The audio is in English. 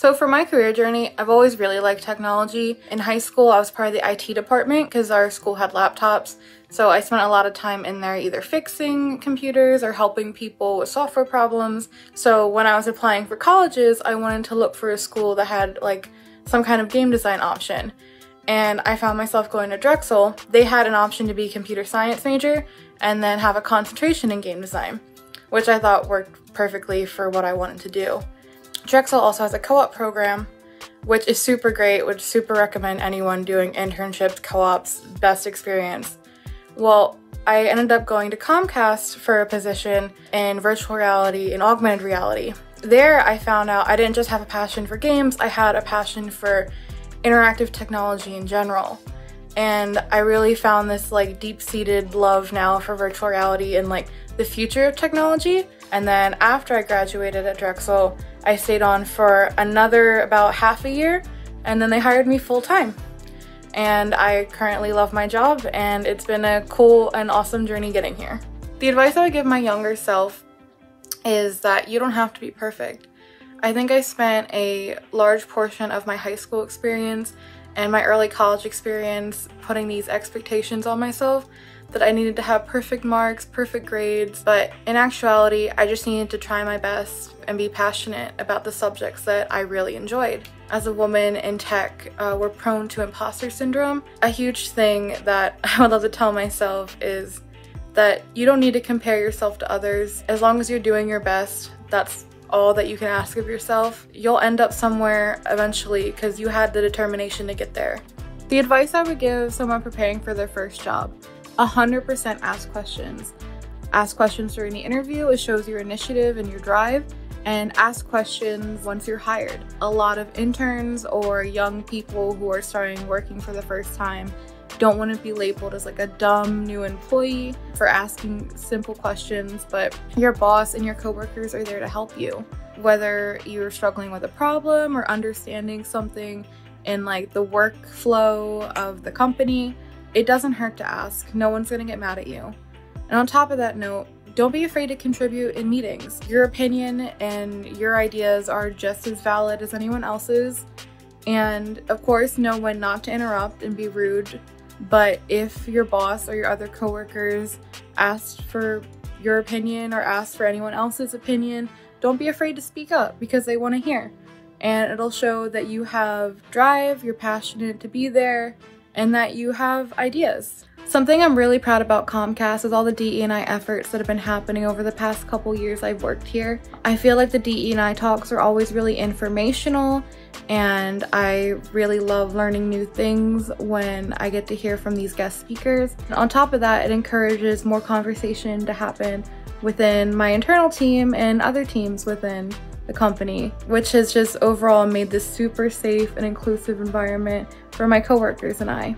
So for my career journey, I've always really liked technology. In high school, I was part of the IT department because our school had laptops. So I spent a lot of time in there either fixing computers or helping people with software problems. So when I was applying for colleges, I wanted to look for a school that had like some kind of game design option. And I found myself going to Drexel. They had an option to be a computer science major and then have a concentration in game design, which I thought worked perfectly for what I wanted to do. Drexel also has a co-op program, which is super great, would super recommend anyone doing internships, co-ops, best experience. Well, I ended up going to Comcast for a position in virtual reality and augmented reality. There I found out I didn't just have a passion for games, I had a passion for interactive technology in general. And I really found this like deep-seated love now for virtual reality and like the future of technology. And then after I graduated at Drexel, I stayed on for another about half a year, and then they hired me full-time. And I currently love my job, and it's been a cool and awesome journey getting here. The advice I would give my younger self is that you don't have to be perfect. I think I spent a large portion of my high school experience and my early college experience putting these expectations on myself that I needed to have perfect marks, perfect grades, but in actuality, I just needed to try my best and be passionate about the subjects that I really enjoyed. As a woman in tech, we're prone to imposter syndrome. A huge thing that I would love to tell myself is that you don't need to compare yourself to others. As long as you're doing your best, that's all that you can ask of yourself. You'll end up somewhere eventually because you had the determination to get there. The advice I would give someone preparing for their first job: 100% ask questions. Ask questions during the interview, it shows your initiative and your drive, and ask questions once you're hired. A lot of interns or young people who are starting working for the first time don't want to be labeled as like a dumb new employee for asking simple questions, but your boss and your coworkers are there to help you. Whether you're struggling with a problem or understanding something in like the workflow of the company, it doesn't hurt to ask. No one's gonna get mad at you. And on top of that note, don't be afraid to contribute in meetings. Your opinion and your ideas are just as valid as anyone else's. And of course, know when not to interrupt and be rude. But if your boss or your other coworkers asked for your opinion or asked for anyone else's opinion, don't be afraid to speak up because they want to hear. And it'll show that you have drive, you're passionate to be there, and that you have ideas. Something I'm really proud about Comcast is all the DE&I efforts that have been happening over the past couple years I've worked here. I feel like the DE&I talks are always really informational, and I really love learning new things when I get to hear from these guest speakers. And on top of that, it encourages more conversation to happen within my internal team and other teams within the company, which has just overall made this super safe and inclusive environment for my coworkers and I.